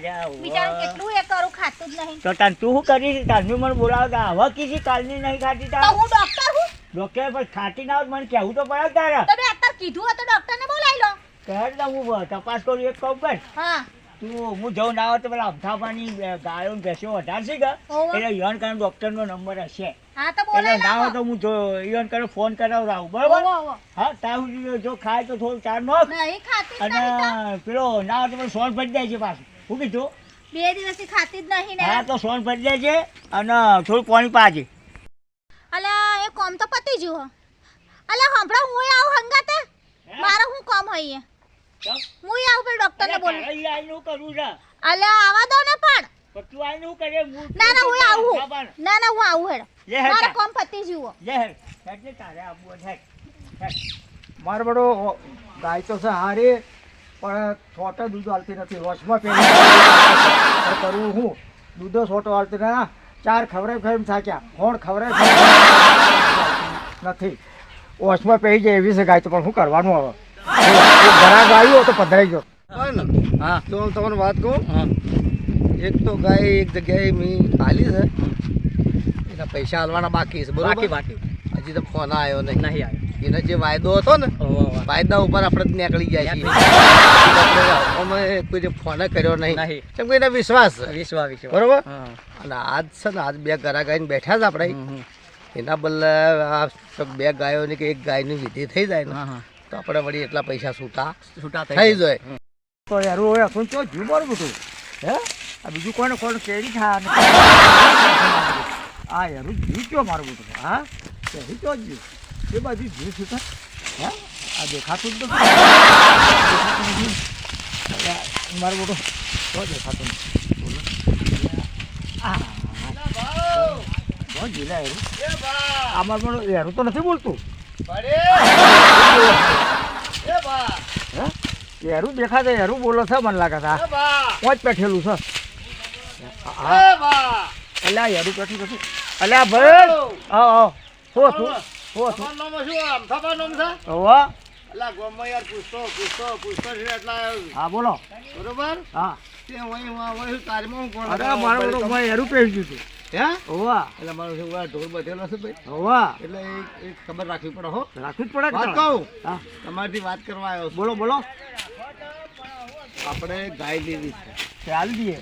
બિચારું કેટલું એ કરું ખાતું જ નહીં. તો તાન તું શું કરીશ? તારનું મને બોલાવતા હવે કીધી કાલની નહીં ખાતી તો તાર હું ડોક્ટર હું. ડોક્ટર પણ ખાતી ના હોય મને કહેવું તો પડે તારા. તમે અત્યારે કીધું હતું ડોક્ટરને બોલાવી લો. કહે તો હું તપાસ કરું એક કહું કર હા તું હું જઉં ના હોય તો પેલા અમથાપાની ગાયો ને ભેંસો વધારશે કે હોવે. એટલે યન કરીને ડોક્ટરનો નંબર હશે હા તો એટલે બોલાવી ના હોય લો. તો હું જો યન કરીને ફોન કરાવડાવું બરોબર. હોવો, હોવો. હા ત્યાં જો ખાય તો થોડું ચાર નોખ નહીં ખાતી જ નહીં તો. અને પેલો ના હોય તો મને સોન પડી જાય છે પાછું. શું કીધું? 2 દિવસથી ખાતી જ નહીં ને. હા તો સોન પડી જાય છે અને થોડું પાણી પાજે. અલા એ કોમ તો પતી ગયું. અલા હમણાં હું આવું હંગાતે. મારો હું કામ હોય એ. હું આવું પેલા ડોક્ટરને બોલું. આનું કરવું છે અલા આવા દો ને પણ. પણ તું આનું કરે ના ના હું આવું. ના ના હું આવું હેડ. લે હેડ. મારો કામ પતી ગયું. લે એટલે તારે આપવું છે. મારો બડો ગાય તો છે હારી પણ છોટે દૂધ હાલતી નથી વોશમાં પેલી કરવું હું દૂધો છોટો હાલતી ના ચાર ખવડાવી થાક્યા કોણ ખવડાવી નથી વોશમાં પહેરી જાય એવી છે ગાય તો પણ શું કરવાનું હવે ઘરાક આવ્યો તો પધરાઈ ગયો. હા તો હું તમને વાત કહું એક તો ગાય એક જગ્યાએ મેં હાલી છે એના પૈસા હાલવાના બાકી છે બરોબર બાકી હજી તો ફોન આવ્યો નહીં નહીં આવ્યો. એનો જે વાયદો હતો ને વાયદા ઉપર આપણે નીકળી જાય છે અમે કોઈ ફોન કર્યો નહીં કેમ કે એના વિશ્વાસ છે વિશ્વાસ બરોબર અને આજ છે ને આજ બે ગરા ગાયને બેઠા છે આપણે એના બદલે આ બે ગાયોની કે એક ગાયની વિધિ થઈ જાય ને તો આપણે વળી એટલા પૈસા છૂટા થઈ જાય. તો યાર હવે શું ચો જીવ મારું બધું હે આ બીજું કોને કોને કેરી ખા આ યાર જીવ કયો મારું બધું હા કેરી ચો જીવ એ બાજુ જીવ છું હે આ દેખાતું જ નથી મારું બધું તો દેખાતું નથી જીલા યાર આ મારું બધું યાર તો નથી બોલતું યારું દેખાશે યારું બોલો છે મને લાગે છે પોચ બેઠેલું છે અલ્યા યારું બેઠું બેઠું અલ્યા ભાઈ હા હો તું હો તું હા બોલો બરોબર હા અરે અરે મારો બધો ભાઈ યારું પહેરી ગયું હતું હે હોવા એટલે મારો છોકરો ઢોર બધેલો છે ભાઈ હોવા એટલે એક ખબર રાખવી પડે હો રાખવું જ પડે વાત કે કહું હા તમારાથી વાત કરવા આવ્યો છું. બોલો બોલો આપણે ગાય લેવી છે ચાલ દઈએ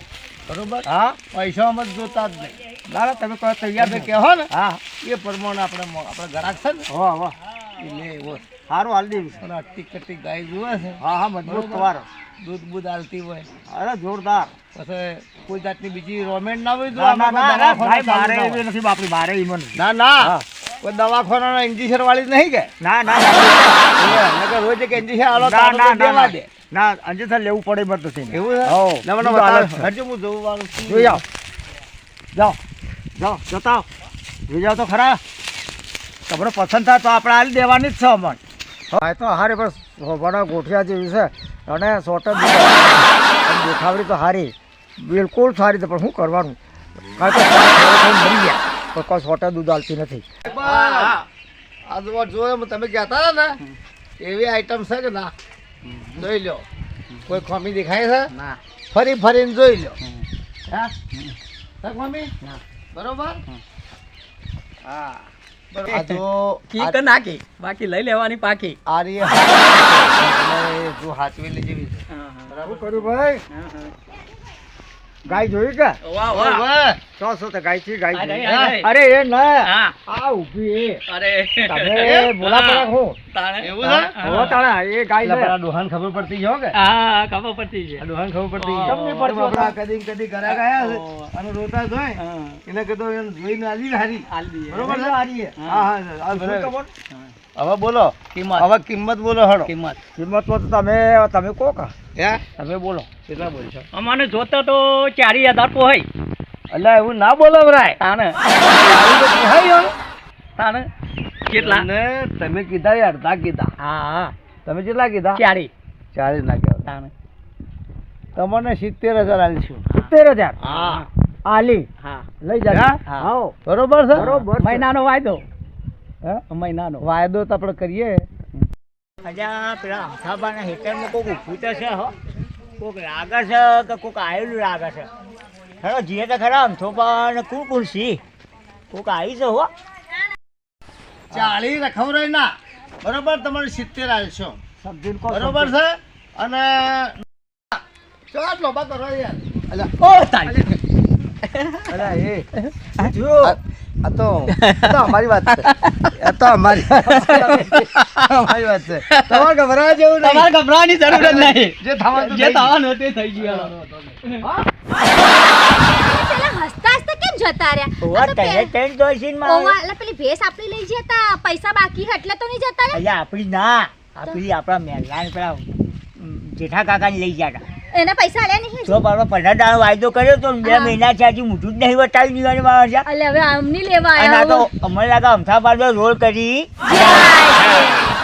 બરોબર હા પૈસામાં જ જોતા જ નહીં ના તમે કહો તૈયાર તમે કહો ને હા એ પ્રમાણે આપણે ગ્રાહક છે ને હોવા હોવા એ લે એવો છે. સારું હાલ દેવી પણ અટકી કટકી ગાય જુએ છે હા હા મજબૂત તમારો દૂધ બૂધ આલતી હોય અરે જોરદાર પછી કોઈ જાતની બીજી રોમેન્ટ ના હોય તો ના ના આમાં ના કોઈ ભાઈ દવાખાનું મારે ચાલુ ના એવી નથી બાપડી મારે ઈમન હોય. ના ના હા. કોઈ દવાખાના ઇન્જેક્શન વાળી જ નહીં કે ના ના ના રોજ એક ઇન્જેક્શન આલો ના ના દેવા દે ના અંજેસર લેવું પડે મત નથી એવું છે હો ના મને બીજું હાલત બતાવો. છે. હરજો હું જોઉં વાળું છું. જોઈ આવો જાઓ જાઓ જતા આવો. જોઈ જાઓ તો ખરા તમને પસંદ થાય તો આપણે હાલી દેવાની જ છે અમન હા એ તો હારી બસ બડા ગોઠિયા જેવી છે અને સોટ જ દેખાવડી તો હારી બિલકુલ સારી તો પણ શું કરવાનું કારણ કે મરી ગયા પણ કોઈ સોટ દૂધ હાલતી નથી આ જો જોયો તમે કહેતા હતા ને એવી આઈટમ છે કે ના જોઈ લો કોઈ ખોમી દેખાય છે ના ફરી ફરીને જોઈ લો હા હા ખોમી બરોબર હા આ જો કી કે નાખી બાકી લઈ લેવાની પાકી. આ રહી જો હાચવેલી જેવી છે શું કર્યું ભાઈ ગાય જોઈ કે વાહ ઓય વાહ વાહ. શું તો ગાય છે ગાય આ રહી, જોઈ. આ રહી. અરે એ ના હા આ ઊભી એ અરે તમે બોલા પડે હું તાણે એવું છે? હો તાણા એ ગાય એટલે લે પેલા ડોહાને ખબર પડતી છે હો કે હા ખબર પડતી છે. આ ડોહાને ખબર પડતી ઓહ. છે. કેમ નહીં પડતી? આપણા કદી કદી ઘરે ગયા છે ઓહ. અને રોતા જોઈ હા એને કીધું એને જોઈને આલી હારી હાલ દઈએ. બરોબર છે હારી એ. હા હા આ શું બરાબર. ખબર? હવે બોલો કિંમત હવે કિંમત બોલો હડો કિંમત કિંમતમાં તો તમે કહો કા હે તમે બોલો કેટલા બોલશો અમાને જોતા તો 4000 પોહાય. એટલે એવું ના બોલો ભરાય તાણે આવું તો પોહાય હો. તાણે કેટલા? ને તમે કીધા એ અડધા કીધા હા હા તમે કેટલા કીધા 40 40 ના કહેવાય તાણે તમને 70,000 આલીશું 70,000 હા આલી હા લઈ જાજો હા? આવો બરોબર છે બરોબર છે. મહિનાનો વાયદો હે? મહિનાનો વાયદો તો આપણે કરીએ અજા પેલા અમથાબાના હેઠળમાં કોઈ ઊભું તો છે હો કોક લાગે છે કે કોક આવેલું લાગે છે. હેડો જીએ તો ખરા આમ તો પણ કોણ કોણ સી કોક આવી છે હો. 40 રખવ રહી ના બરોબર તમારે 70 આલશો સમજીને કહો, બરોબર સમજીને. છે અને ચાલ લોબા કરો યાર અલા ઓ તારી અલા, એ આ તો અમારી વાત છે આ તો અમારી અમારી વાત છે તમારે ગભરાવા જેવું નહીં તમારે ગભરાવાની જરૂર જ નહીં. જે થવાનું જે થવાનું તે થઈ ગયું. પેલા હસતા હસતા કેમ જતા રહ્યા? ઓવા આ તો તને ટ્રેન જોઈશીનમાં ઓવા, એટલે પેલી ભેંસ આપણી લઈ ગયા તા, પૈસા બાકી હે એટલે તો નહીં જતા રહ્યા? અલ્યા આપણી ના આપણી આપણા મહેલાને પેલા જેઠા કાકાને લઈ ગયા હતા. એના પૈસા આલ્યા નહીં? જો બાબા 15 દાડો વાયદો કર્યો તો ને 2 હા. મહિના છે હજી મોઢું જ નહીં બતાવી દીવાની માણસ છે. અલે હવે આમની લેવા અને આ આયા તો હો. અમને લાગે અમથાબાદ રોલ કરી જાય છે.